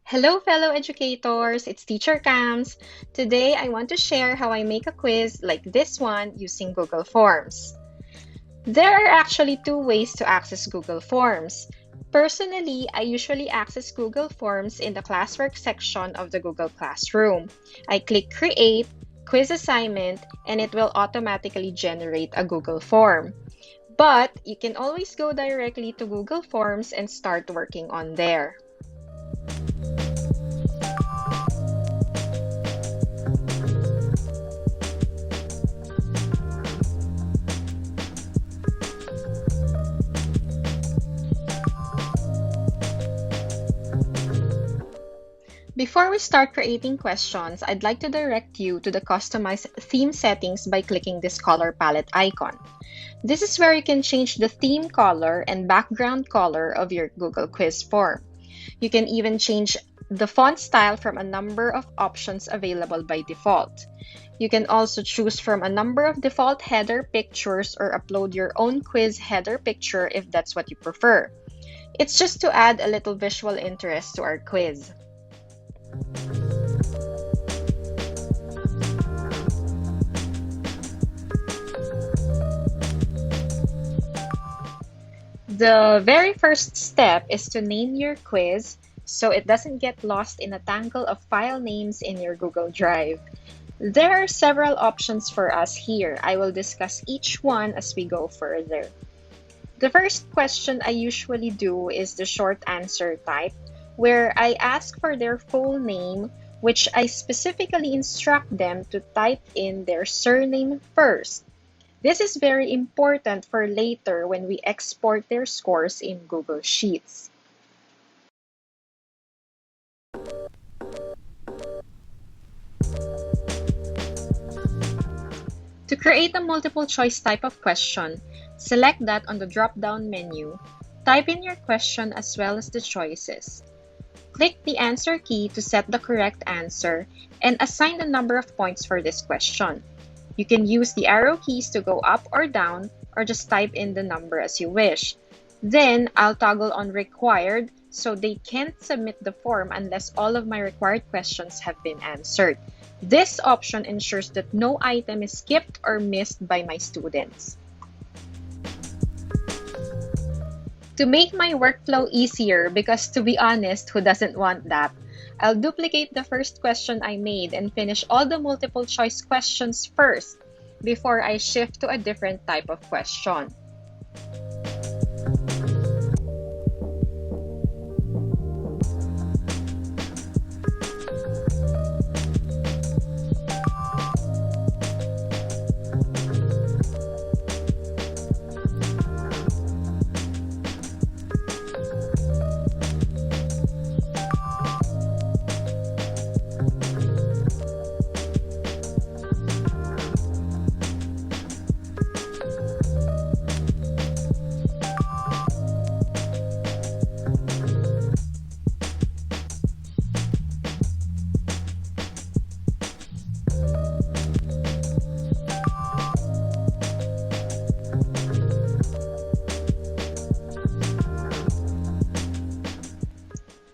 Hello, fellow educators. It's Teacher Cams. Today, I want to share how I make a quiz like this one using Google Forms. There are actually two ways to access Google Forms. Personally, I usually access Google Forms in the classwork section of the Google Classroom. I click Create, Quiz Assignment, and it will automatically generate a Google form. But you can always go directly to Google Forms and start working on there. Before we start creating questions, I'd like to direct you to the Customize Theme settings by clicking this color palette icon. This is where you can change the theme color and background color of your Google Quiz form. You can even change the font style from a number of options available by default. You can also choose from a number of default header pictures or upload your own quiz header picture if that's what you prefer. It's just to add a little visual interest to our quiz. The very first step is to name your quiz so it doesn't get lost in a tangle of file names in your Google Drive. There are several options for us here. I will discuss each one as we go further. The first question I usually do is the short answer type, where I ask for their full name, which I specifically instruct them to type in their surname first. This is very important for later when we export their scores in Google Sheets. To create a multiple choice type of question, select that on the drop-down menu, type in your question as well as the choices. Click the answer key to set the correct answer and assign the number of points for this question. You can use the arrow keys to go up or down, or just type in the number as you wish. Then I'll toggle on required so they can't submit the form unless all of my required questions have been answered. This option ensures that no item is skipped or missed by my students. To make my workflow easier, because to be honest, who doesn't want that? I'll duplicate the first question I made and finish all the multiple choice questions first before I shift to a different type of question.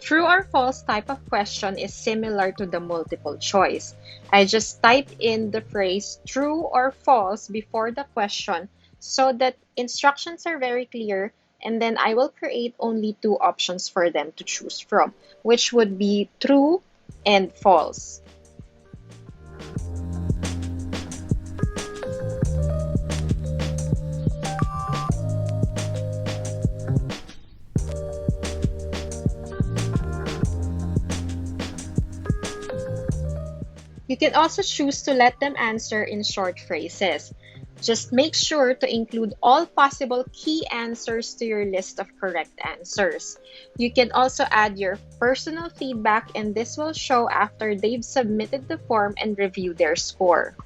True or false type of question is similar to the multiple choice. I just type in the phrase true or false before the question so that instructions are very clear, and then I will create only two options for them to choose from, which would be true and false. You can also choose to let them answer in short phrases. Just make sure to include all possible key answers to your list of correct answers. You can also add your personal feedback, and this will show after they've submitted the form and review their score.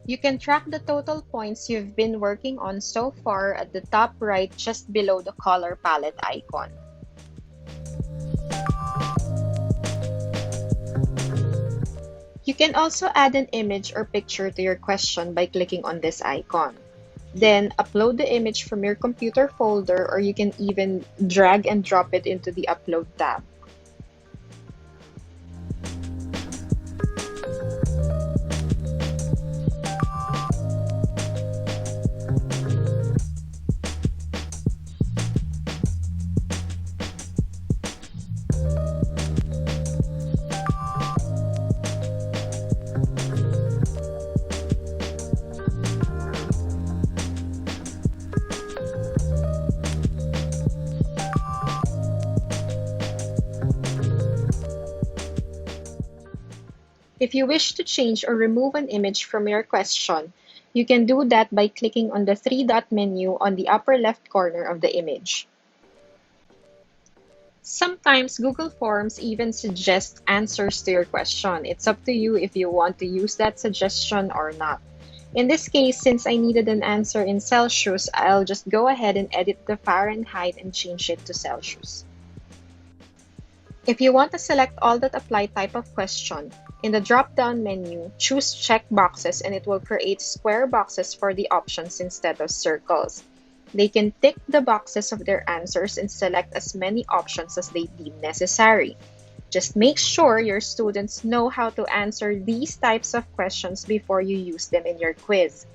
You can track the total points you've been working on so far at the top right just below the color palette icon. You can also add an image or picture to your question by clicking on this icon. Then upload the image from your computer folder, or you can even drag and drop it into the Upload tab. If you wish to change or remove an image from your question, you can do that by clicking on the three-dot menu on the upper left corner of the image. Sometimes Google Forms even suggest answers to your question. It's up to you if you want to use that suggestion or not. In this case, since I needed an answer in Celsius, I'll just go ahead and edit the Fahrenheit and change it to Celsius. If you want to select all that apply type of question, in the drop-down menu, choose checkboxes and it will create square boxes for the options instead of circles. They can tick the boxes of their answers and select as many options as they deem necessary. Just make sure your students know how to answer these types of questions before you use them in your quiz.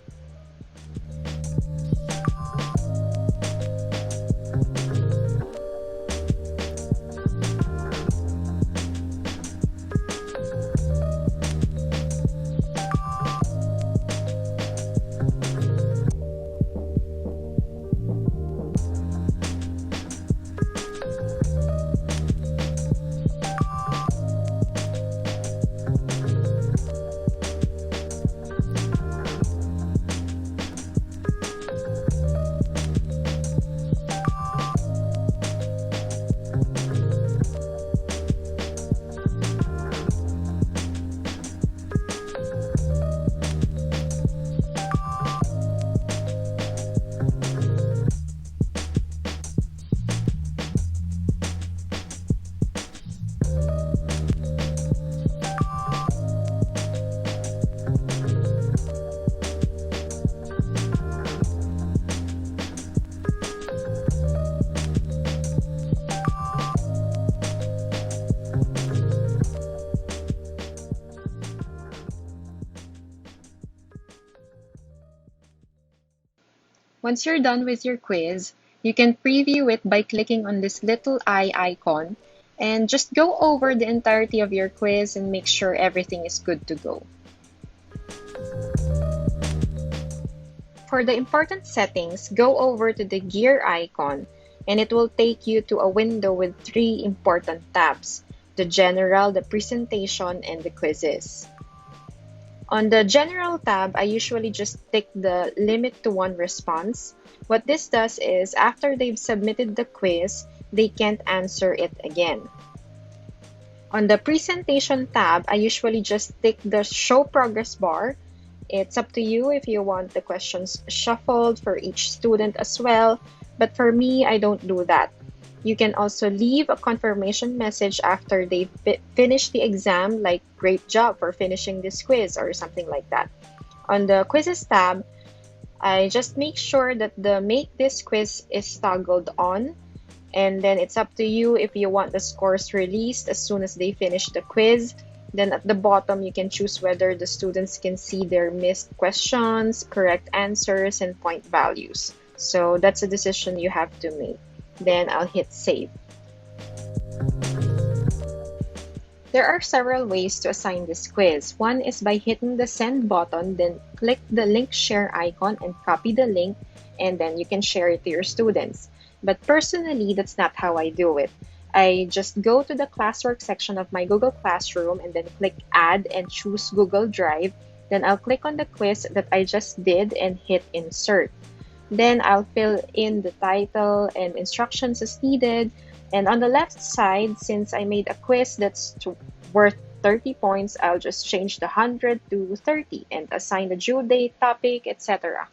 Once you're done with your quiz, you can preview it by clicking on this little eye icon and just go over the entirety of your quiz and make sure everything is good to go. For the important settings, go over to the gear icon and it will take you to a window with three important tabs: the general, the presentation, and the quizzes. On the General tab, I usually just tick the Limit to One response. What this does is, after they've submitted the quiz, they can't answer it again. On the Presentation tab, I usually just tick the Show Progress bar. It's up to you if you want the questions shuffled for each student as well, but for me, I don't do that. You can also leave a confirmation message after they've finished the exam, like "Great job for finishing this quiz" or something like that. On the Quizzes tab, I just make sure that the Make This Quiz is toggled on, and then it's up to you if you want the scores released as soon as they finish the quiz. Then at the bottom, you can choose whether the students can see their missed questions, correct answers, and point values. So that's a decision you have to make. Then I'll hit Save. There are several ways to assign this quiz. One is by hitting the Send button, then click the link share icon and copy the link, and then you can share it to your students. But personally, that's not how I do it. I just go to the classwork section of my Google Classroom and then click Add and choose Google Drive. Then I'll click on the quiz that I just did and hit Insert. Then I'll fill in the title and instructions as needed. And on the left side, since I made a quiz that's worth 30 points, I'll just change the 100 to 30 and assign the due date, topic, etc.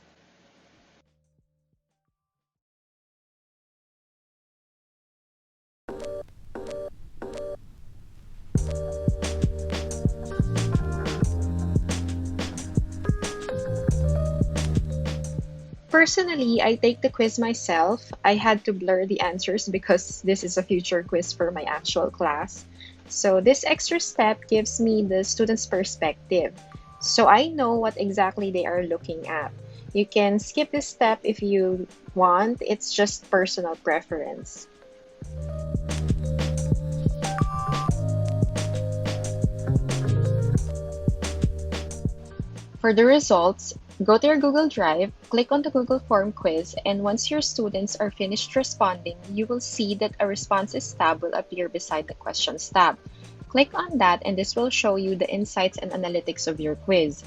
Personally, I take the quiz myself. I had to blur the answers because this is a future quiz for my actual class. So this extra step gives me the student's perspective. So I know what exactly they are looking at. You can skip this step if you want, it's just personal preference. For the results, go to your Google Drive, click on the Google Form quiz, and once your students are finished responding, you will see that a Responses tab will appear beside the Questions tab. Click on that and this will show you the insights and analytics of your quiz.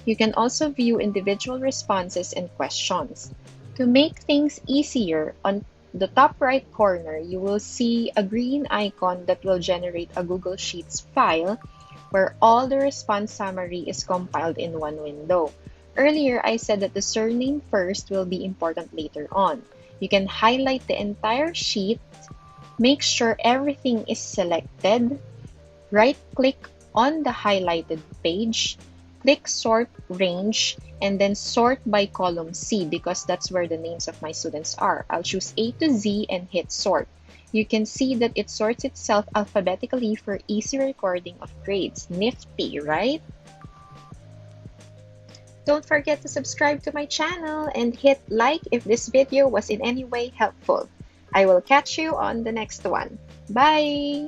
You can also view individual responses and questions. To make things easier, on the top right corner, you will see a green icon that will generate a Google Sheets file where all the response summary is compiled in one window. Earlier, I said that the surname first will be important later on. You can highlight the entire sheet, make sure everything is selected, right-click on the highlighted page, click Sort Range, and then sort by column C because that's where the names of my students are. I'll choose A to Z and hit Sort. You can see that it sorts itself alphabetically for easy recording of grades. Nifty, right? Don't forget to subscribe to my channel and hit like if this video was in any way helpful. I will catch you on the next one. Bye!